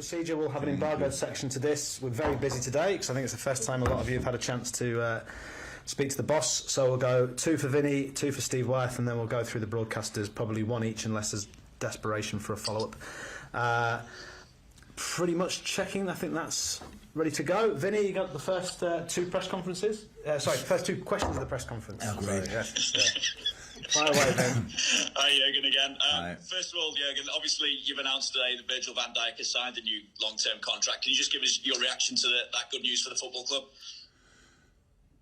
Procedure, we'll have an embargoed section to this. We're very busy today because I think it's the first time a lot of you have had a chance to speak to the boss. So we'll go 2 for Vinny, 2 for Steve Wyeth, and then we'll go through the broadcasters, probably 1 each unless there's desperation for a follow-up. Pretty much checking, I think that's ready to go. Vinny, you got the first 2 press conferences? Sorry, first 2 questions of the press conference. Oh, great. So, yes, fire away, Vin. Hi, Jürgen again. First of all, Jürgen, obviously you've announced today that Virgil van Dijk has signed a new long-term contract. Can you just give us your reaction to that good news for the football club?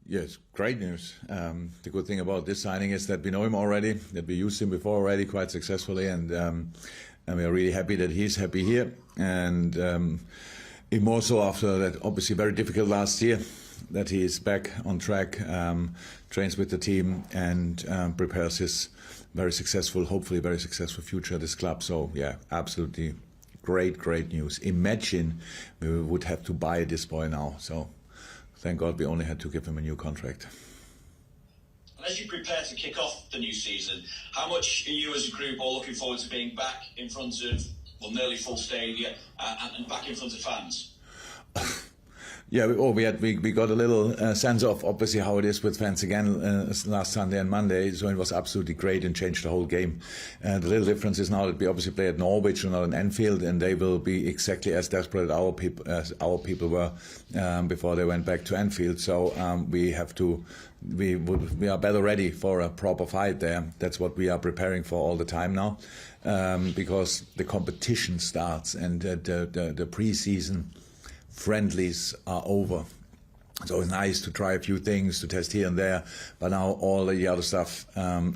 Yes, great news. The good thing about this signing is that we know him already, that we used him before already quite successfully, and we are really happy that he's happy here. And even more so after that obviously very difficult last year, that he is back on track, trains with the team, and prepares his very successful, hopefully very successful future at this club. So yeah, absolutely great news. Imagine we would have to buy this boy now. So thank God we only had to give him a new contract. And as you prepare to kick off the new season, how much are you as a group all looking forward to being back in front of, well, nearly full stadium and back in front of fans? Yeah, we got a little sense of obviously how it is with fans again last Sunday and Monday, so it was absolutely great and changed the whole game. The little difference is now that we obviously play at Norwich and not in Anfield, and they will be exactly as desperate as our people were before they went back to Anfield. So we are better ready for a proper fight there. That's what we are preparing for all the time now, because the competition starts and the pre-season friendlies are over. So it's nice to try a few things, to test here and there, but now all the other stuff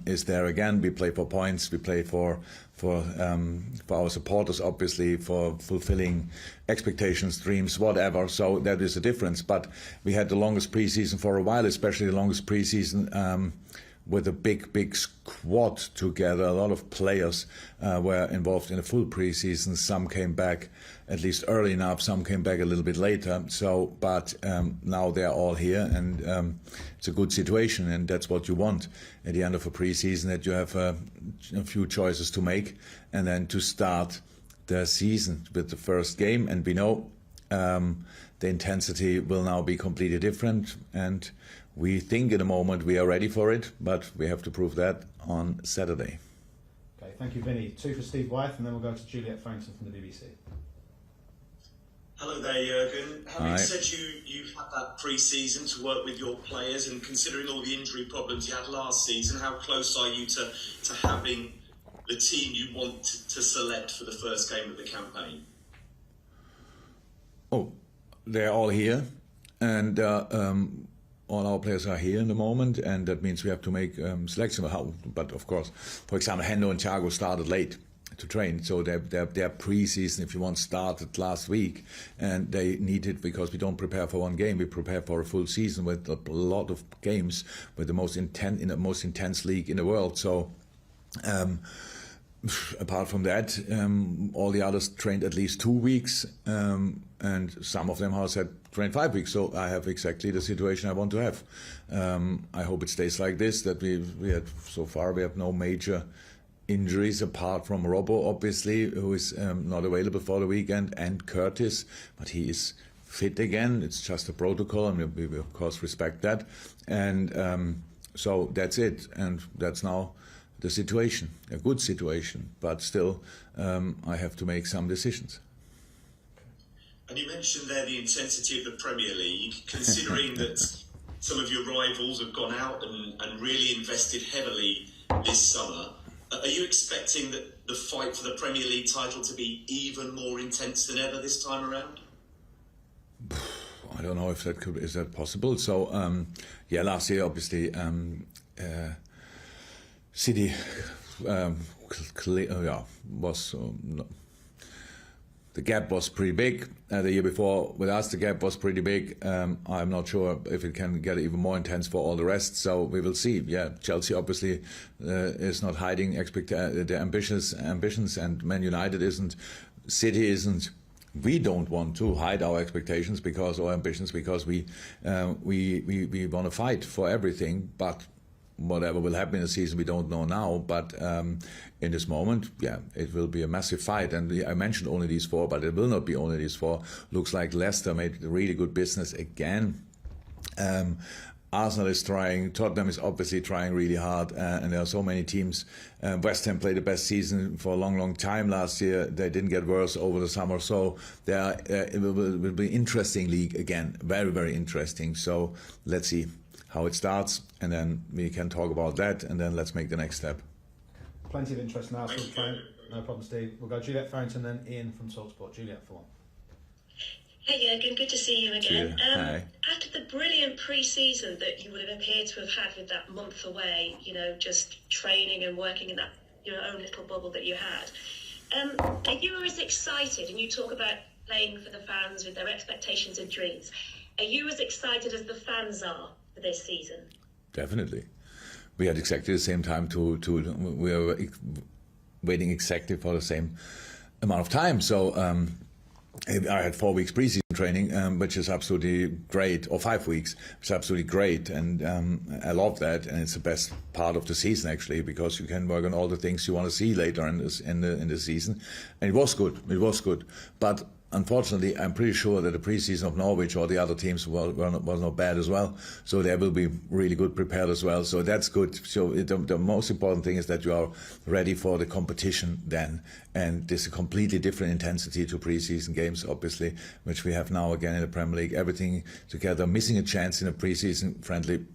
is there again. We play for points, we play for our supporters, obviously, for fulfilling expectations, dreams, whatever. So that is the difference. But we had the longest preseason for a while, especially the longest preseason with a big squad together. A lot of players were involved in a full preseason. Some came back at least early enough, some came back a little bit later. So, but now they're all here, and it's a good situation, and that's what you want at the end of a preseason, that you have a few choices to make, and then to start the season with the first game. And we know the intensity will now be completely different, and we think in a moment we are ready for it, but we have to prove that on Saturday. Okay, thank you, Vinny. 2 for Steve Wyeth, and then we'll go to Juliet Farrington from the BBC. Hello there, Jürgen. Having said you've had that pre-season to work with your players, and considering all the injury problems you had last season, how close are you to having the team you want to select for the first game of the campaign? Oh, they're all here, and all our players are here in the moment, and that means we have to make selection. But of course, for example, Hendo and Thiago started late to train, so their pre-season, if you want, started last week, and they need it because we don't prepare for one game, we prepare for a full season with a lot of games, with the most intense league in the world. So apart from that, all the others trained at least 2 weeks, and some of them have said train 5 weeks. So I have exactly the situation I want to have. I hope it stays like this, that we had so far, we have no major injuries apart from Robbo, obviously, who is not available for the weekend, and Curtis, but he is fit again. It's just a protocol, and we of course respect that. And so that's it, and that's now the situation, a good situation, but still I have to make some decisions. And you mentioned there the intensity of the Premier League, considering that some of your rivals have gone out and really invested heavily this summer. Are you expecting that the fight for the Premier League title to be even more intense than ever this time around? I don't know if is that possible. So yeah, last year obviously City was the gap was pretty big. The year before with us, the gap was pretty big. I'm not sure if it can get even more intense for all the rest. So we will see. Yeah, Chelsea obviously is not hiding their ambitions, and Man United isn't. City isn't. We don't want to hide our expectations or ambitions, because we want to fight for everything. But whatever will happen in the season, we don't know now. But in this moment, yeah, it will be a massive fight. And I mentioned only these four, but it will not be only these four. Looks like Leicester made really good business again. Arsenal is trying, Tottenham is obviously trying really hard, and there are so many teams. West Ham played the best season for a long time last year. They didn't get worse over the summer, so it will be an interesting league again, very interesting. So let's see how it starts, and then we can talk about that, and then let's make the next step. Plenty of interest now, so we'll try. No problem, Steve. We'll go Juliet Farrington, then Ian from TalkSport. Juliet for one. Hey Jürgen, good to see you again. Hi. After the brilliant pre-season that you would have appeared to have had with that month away, you know, just training and working in that your own little bubble that you had, are you as excited, and you talk about playing for the fans with their expectations and dreams, are you as excited as the fans are for this season? Definitely. We had exactly the same time we were waiting exactly for the same amount of time. So I had 4 weeks preseason training, which is absolutely great, or 5 weeks, which is absolutely great, and I love that, and it's the best part of the season actually, because you can work on all the things you want to see later in the season, and it was good, but unfortunately, I'm pretty sure that the preseason of Norwich or the other teams was not bad as well. So they will be really good prepared as well. So that's good. So the most important thing is that you are ready for the competition then. And there's a completely different intensity to preseason games, obviously, which we have now again in the Premier League. Everything together, missing a chance in a preseason friendly,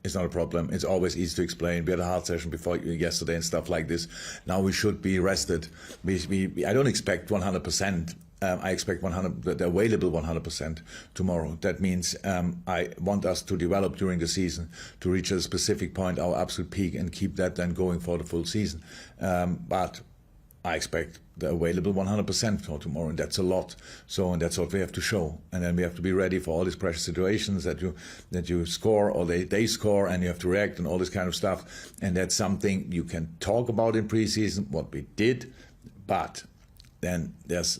it's not a problem. It's always easy to explain. We had a hard session before yesterday and stuff like this. Now we should be rested. I don't expect 100%. I expect the available 100% tomorrow. That means I want us to develop during the season to reach a specific point, our absolute peak, and keep that then going for the full season. But I expect the available 100% for tomorrow, and that's a lot. So, and that's what we have to show. And then we have to be ready for all these pressure situations that you score or they score, and you have to react and all this kind of stuff. And that's something you can talk about in preseason, what we did, but then there's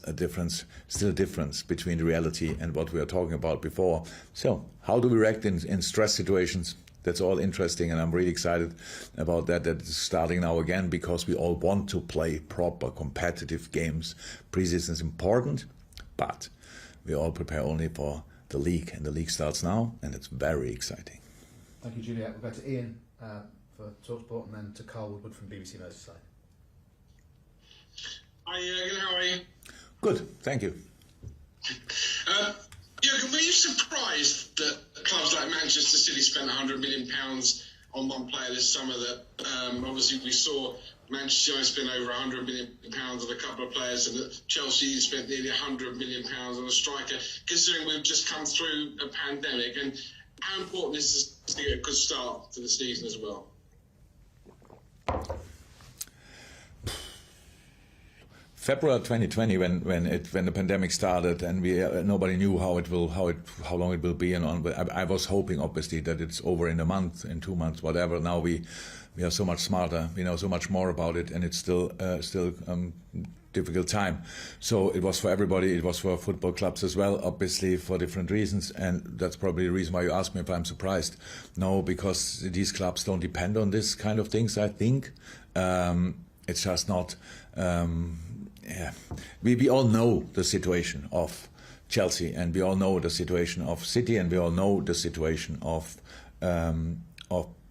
still a difference between the reality and what we were talking about before. So how do we react in stress situations? That's all interesting, and I'm really excited about that it's starting now again, because we all want to play proper competitive games. Preseason is important, but we all prepare only for the league, and the league starts now, and it's very exciting. Thank you, Juliet. We'll go to Ian for TalkSport, and then to Carl Woodward from BBC Merseyside. Hi Jürgen, how are you? Good, thank you. Jürgen, were you surprised that clubs like Manchester City spent £100 million on one player this summer? That obviously we saw Manchester United spend over £100 million on a couple of players, and that Chelsea spent nearly £100 million on a striker, considering we've just come through a pandemic? And how important is this to get a good start to the season as well? February 2020, when the pandemic started, and nobody knew how long it will be, and on. But I was hoping, obviously, that it's over in a month, in 2 months, whatever. Now we are so much smarter, we know so much more about it, and it's still difficult time. So it was for everybody. It was for football clubs as well, obviously for different reasons, and that's probably the reason why you asked me if I'm surprised. No, because these clubs don't depend on this kind of things. I think it's just not. Yeah, we all know the situation of Chelsea, and we all know the situation of City, and we all know the situation of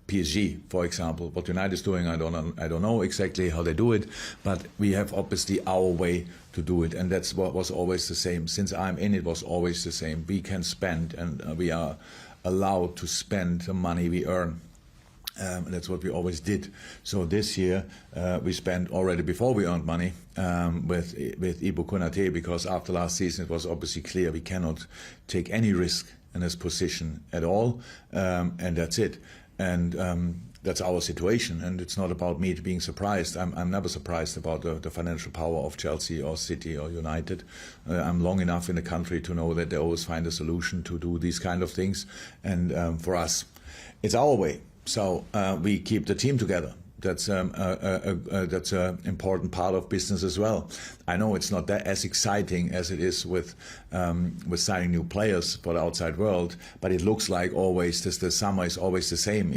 PSG, for example. What United is doing, I don't know exactly how they do it, but we have obviously our way to do it, and that's what was always the same. Since I'm in, it was always the same. We can spend, and we are allowed to spend the money we earn. That's what we always did. So this year we spent already before we earned money with Ibu Konate, because after last season it was obviously clear we cannot take any risk in this position at all, and that's it. And that's our situation, and it's not about me being surprised. I'm never surprised about the financial power of Chelsea or City or United. I'm long enough in the country to know that they always find a solution to do these kind of things, and for us, it's our way. So we keep the team together. that's a important part of business as well. I know it's not that as exciting as it is with signing new players for the outside world, but it looks like always the summer is always the same.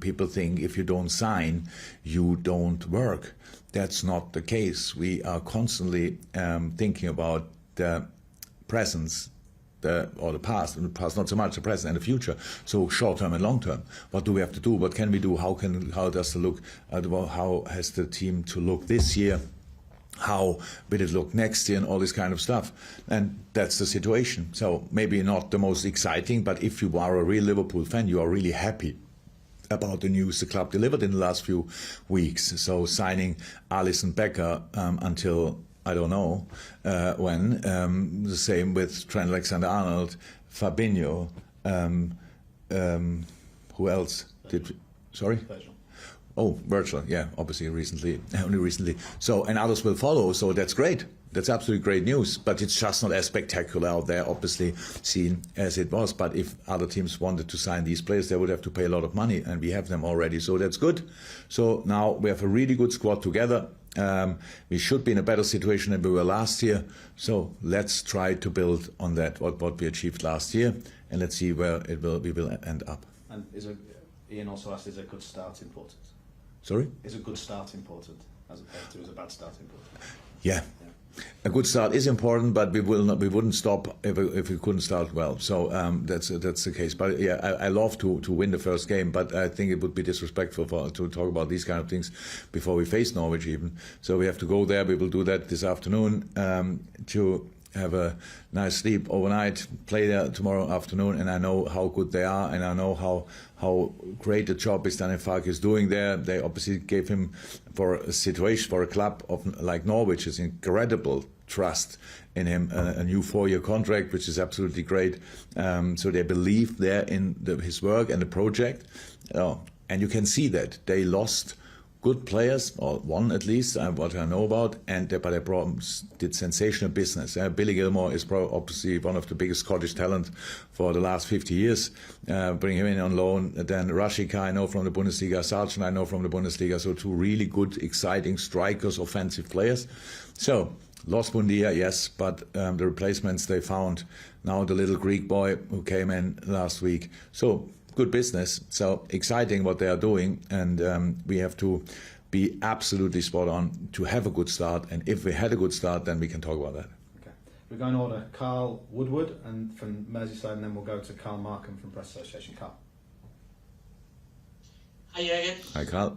People think if you don't sign, you don't work. That's not the case. We are constantly thinking about the presence. Or the past not so much the present and the future. So short term and long term, what do we have to do? What can we do? How does it look? How has the team to look this year? How will it look next year? And all this kind of stuff. And that's the situation. So maybe not the most exciting, but if you are a real Liverpool fan, you are really happy about the news the club delivered in the last few weeks. So signing Alisson Becker until I don't know when. The same with Trent Alexander-Arnold, Fabinho. Who else did? Sorry. Oh, Virgil. Yeah, obviously only recently. So and others will follow. So that's great. That's absolutely great news. But it's just not as spectacular out there, obviously, seen as it was. But if other teams wanted to sign these players, they would have to pay a lot of money, and we have them already. So that's good. So now we have a really good squad together. We should be in a better situation than we were last year. So let's try to build on that, what we achieved last year, and let's see where we will end up. And Ian also asked, is a good start important? Sorry? Is a good start important as opposed to is a bad start important? Yeah. A good start is important, but we wouldn't stop if we couldn't start well. So that's the case. But yeah, I love to win the first game, but I think it would be disrespectful to talk about these kind of things before we face Norwich even. So we have to go there. We will do that this afternoon to have a nice sleep overnight, play there tomorrow afternoon, and I know how good they are, and I know how great the job is Daniel Farke is doing there. They obviously gave him, for a situation, for a club like Norwich, is incredible trust in him, a new 4-year contract, which is absolutely great. So they believe there in his work and the project, and you can see that they lost good players, or one at least, what I know about, but they did sensational business. Billy Gilmore is obviously one of the biggest Scottish talent for the last 50 years. Bring him in on loan. Then Rashica, I know from the Bundesliga. Sargent, I know from the Bundesliga. So two really good, exciting strikers, offensive players. So lost Bundia, yes, but the replacements they found. Now the little Greek boy who came in last week. So good business, so exciting what they are doing, and we have to be absolutely spot on to have a good start, and if we had a good start, then we can talk about that. Okay, we're going to order Carl Woodward and from Merseyside, and then we'll go to Carl Markham from Press Association. Carl. Hi Jürgen. Hi Carl.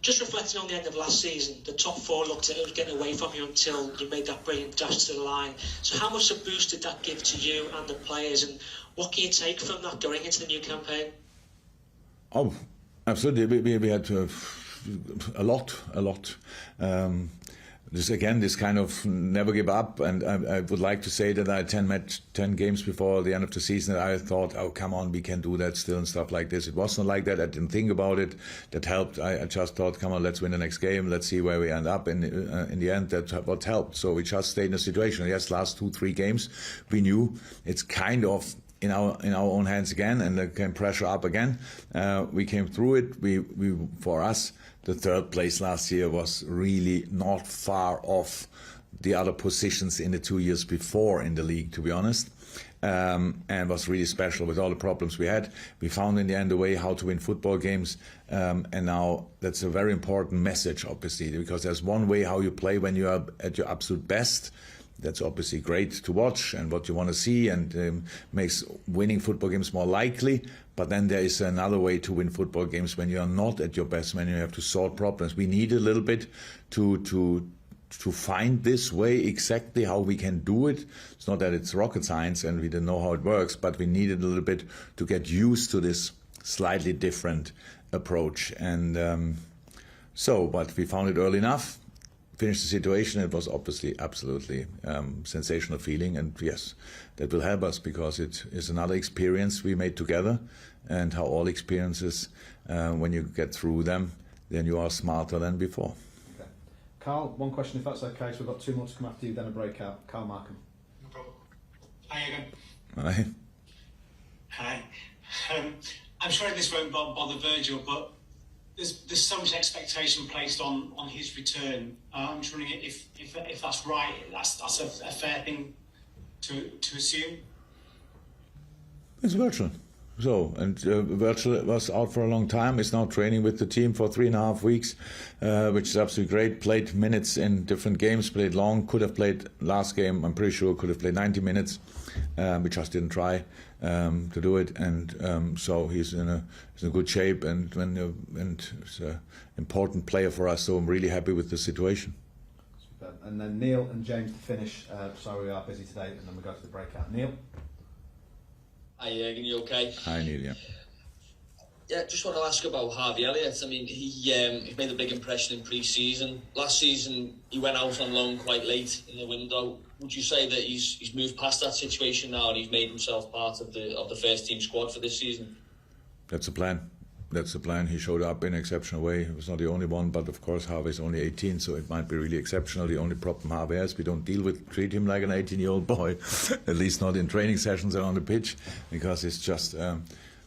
Just reflecting on the end of last season, the top four looked at it was getting away from you until you made that brilliant dash to the line. So how much a boost did that give to you and the players, and what can you take from that going into the new campaign? Oh, absolutely. We had a lot. This kind of never give up, and I would like to say that I had 10 games before the end of the season that I thought, oh, come on, we can do that still and stuff like this. It wasn't like that. I didn't think about it. That helped. I just thought, come on, let's win the next game. Let's see where we end up. In the end, that's what helped. So we just stayed in the situation. Yes, last 2-3 games, we knew it's kind of in our own hands again, and there came pressure up again. We came through it. We for us, the third place last year was really not far off the other positions in the 2 years before in the league, to be honest, and was really special with all the problems we had. We found in the end a way how to win football games, and now that's a very important message, obviously, because there's one way how you play when you are at your absolute best. That's obviously great to watch and what you want to see, and makes winning football games more likely. But then there is another way to win football games when you are not at your best, when you have to solve problems. We need a little bit to find this way exactly how we can do it. It's not that it's rocket science and we don't know how it works, but we needed a little bit to get used to this slightly different approach. And but we found it early enough. Finished the situation. It was obviously absolutely sensational feeling, and yes, that will help us because it is another experience we made together, and how all experiences, when you get through them, then you are smarter than before. Okay. Carl, one question if that's okay, so we've got 2 more to come after you, then a breakout. Carl Markham. No problem. Hi again. Hi. Hi. I'm sorry this won't bother Virgil, but there's so much expectation placed on his return. I'm just wondering if that's right. That's a fair thing to assume. It's virtual. So, and Virtual was out for a long time, is now training with the team for 3.5 weeks, which is absolutely great. Played minutes in different games, played long, could have played last game, I'm pretty sure could have played 90 minutes. We just didn't try to do it, and so he's in a good shape, and he's an important player for us, so I'm really happy with the situation. And then Neil and James to finish. Sorry, we are busy today, and then we go to the breakout. Neil? Hi Jürgen, you okay? Hi Neil, yeah. Yeah, just want to ask about Harvey Elliott. I mean, he made a big impression in pre-season. Last season, he went out on loan quite late in the window. Would you say that he's moved past that situation now and he's made himself part of the first team squad for this season? That's the plan. That's the plan. He showed up in an exceptional way. He was not the only one, but of course Harvey's only 18, so it might be really exceptional. The only problem Harvey has, we don't treat him like an 18-year-old boy, at least not in training sessions or on the pitch, because it's just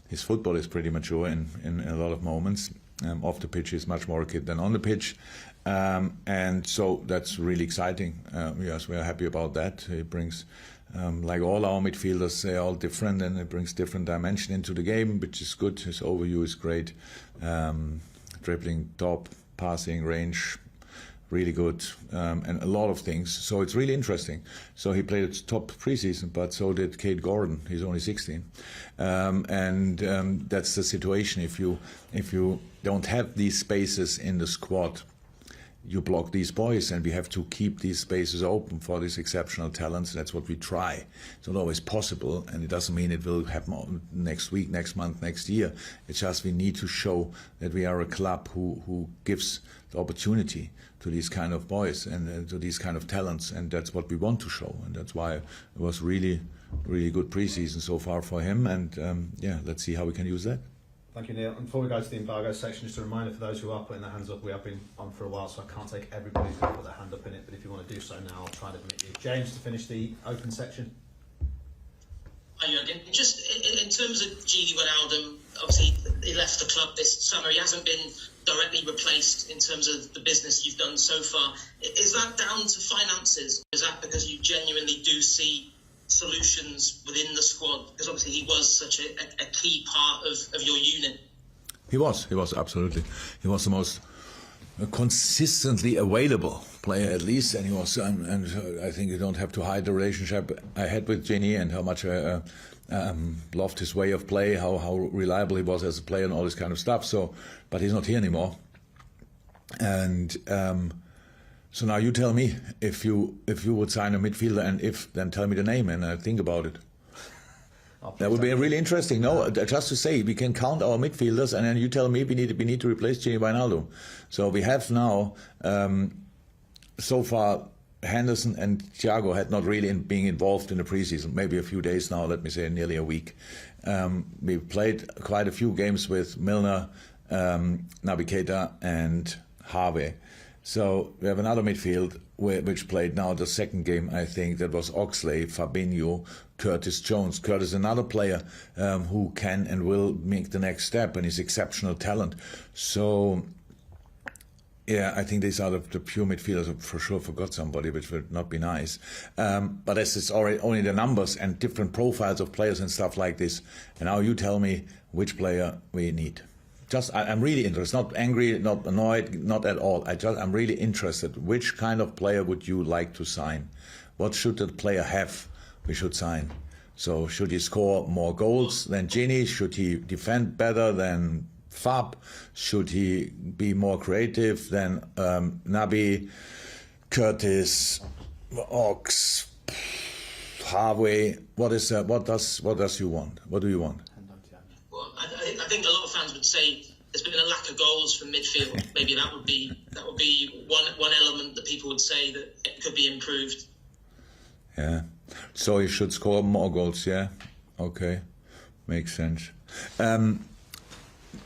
his football is pretty mature in a lot of moments. Off the pitch, he's much more a kid than on the pitch, and so that's really exciting. Yes, we are happy about that. He brings. Like all our midfielders, they're all different, and it brings different dimension into the game, which is good. His overview is great. Dribbling, top, passing, range, really good, and a lot of things. So it's really interesting. So he played at top pre-season, but so did Kate Gordon. He's only 16, and that's the situation. If you don't have these spaces in the squad, you block these boys, and we have to keep these spaces open for these exceptional talents. That's what we try. It's not always possible, and it doesn't mean it will happen next week, next month, next year. It's just we need to show that we are a club who gives the opportunity to these kind of boys and to these kind of talents, and that's what we want to show. And that's why it was really, really good pre-season so far for him, and yeah, let's see how we can use that. Thank you, Neil. And before we go to the embargo section, just a reminder for those who are putting their hands up, we have been on for a while, so I can't take everybody who's going to put their hand up in it, but if you want to do so now, I'll try to admit you. James, to finish the open section. Hi, Jürgen. Just in terms of Gini Wijnaldum, obviously he left the club this summer. He hasn't been directly replaced in terms of the business you've done so far. Is that down to finances? Is that because you genuinely do see solutions within the squad? Because obviously he was such a key part of your unit. He was absolutely. He was the most consistently available player, at least, and he was. And I think you don't have to hide the relationship I had with Gini and how much I loved his way of play, how reliable he was as a player, and all this kind of stuff. So, but he's not here anymore, and. So now you tell me if you would sign a midfielder, and then tell me the name and I think about it. That would be really interesting. No, just to say we can count our midfielders, and then you tell me we need to replace Gini Wijnaldum. So we have now so far Henderson and Thiago had not really being involved in the preseason. Maybe a few days now. Let me say nearly a week. We played quite a few games with Milner, Naby Keita, and Harvey. So we have another midfield which played now the second game, I think, that was Oxlade, Fabinho, Curtis Jones. Curtis, another player who can and will make the next step, and he's exceptional talent. So, yeah, I think these are the pure midfielders. I for sure forgot somebody, which would not be nice. But as it's already only the numbers and different profiles of players and stuff like this. And now you tell me which player we need. I'm really interested, not angry, not annoyed, not at all. I'm really interested. Which kind of player would you like to sign? What should the player have we should sign? So should he score more goals than Gini? Should he defend better than Fab? Should he be more creative than Naby, Curtis, Ox, Harvey? What does you want? What do you want? Well, I think a lot of fans would say there's been a lack of goals from midfield. Maybe that would be one element that people would say that it could be improved. Yeah, so he should score more goals. Yeah, okay, makes sense.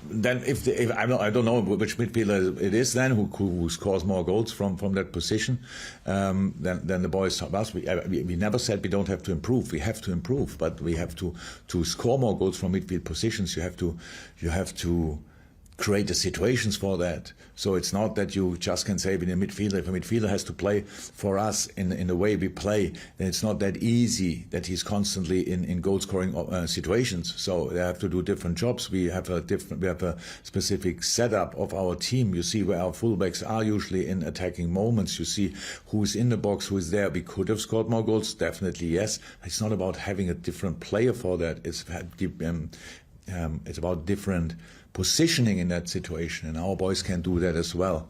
Then if I don't know which midfielder it is then who scores more goals from that position, then the boys of us. We never said we don't have to improve. We have to improve, but we have to score more goals from midfield positions. You have to create the situations for that. So it's not that you just can say in a midfielder, if a midfielder has to play for us in the way we play, then it's not that easy that he's constantly in goal scoring situations. So they have to do different jobs. We have a specific setup of our team. You see where our fullbacks are usually in attacking moments. You see who's in the box, who is there. We could have scored more goals, definitely yes. It's not about having a different player for that. It's about different positioning in that situation, and our boys can do that as well.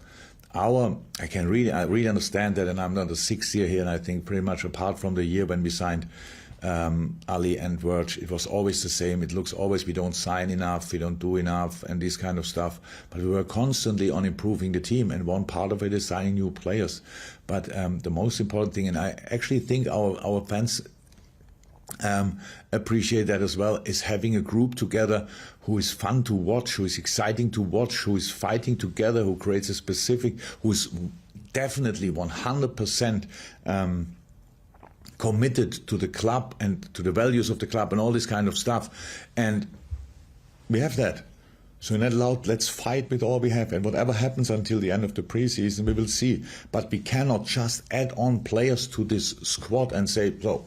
I really understand that, and I'm not the sixth year here, and I think pretty much apart from the year when we signed Ali and Wirtz, it was always the same. It looks always we don't sign enough, we don't do enough, and this kind of stuff. But we were constantly on improving the team, and one part of it is signing new players. But the most important thing, and I actually think our fans appreciate that as well, is having a group together who is fun to watch, who is exciting to watch, who is fighting together, who creates a specific, who is definitely 100% committed to the club and to the values of the club and all this kind of stuff. And we have that. So in that loud, let's fight with all we have, and whatever happens until the end of the preseason, we will see. But we cannot just add on players to this squad and say, so,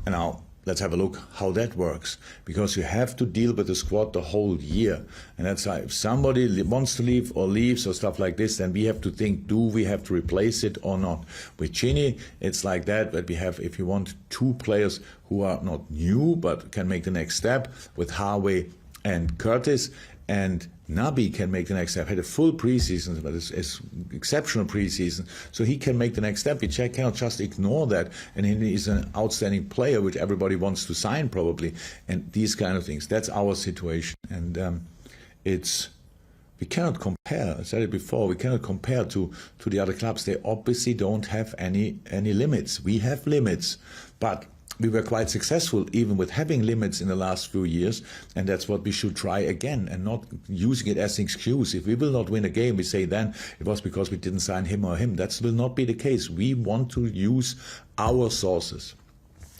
and now let's have a look how that works, because you have to deal with the squad the whole year. And that's why if somebody wants to leave or leaves or stuff like this, then we have to think, do we have to replace it or not? With Chini, it's like that we have, if you want, two players who are not new but can make the next step, with Harvey and Curtis, and Naby can make the next step. Had a full preseason, but it's exceptional preseason, so he can make the next step. We cannot just ignore that. And he is an outstanding player, which everybody wants to sign probably, and these kind of things. That's our situation, and we cannot compare. I said it before. We cannot compare to the other clubs. They obviously don't have any limits. We have limits, but we were quite successful even with having limits in the last few years, and that's what we should try again, and not using it as an excuse. If we will not win a game, we say then it was because we didn't sign him or him. That will not be the case. We want to use our sources,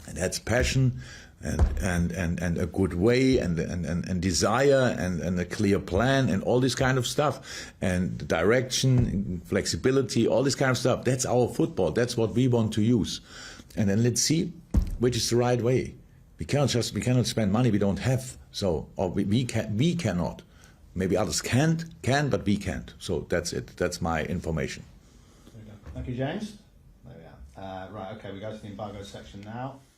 and that's passion and a good way and desire and a clear plan and all this kind of stuff, and direction, flexibility, all this kind of stuff. That's our football. That's what we want to use. And then let's see which is the right way. We cannot spend money we don't have. So, or we cannot. Maybe others can, but we can't. So that's it. That's my information. There we go. Thank you, James. There we are. Right, okay, we go to the embargo section now.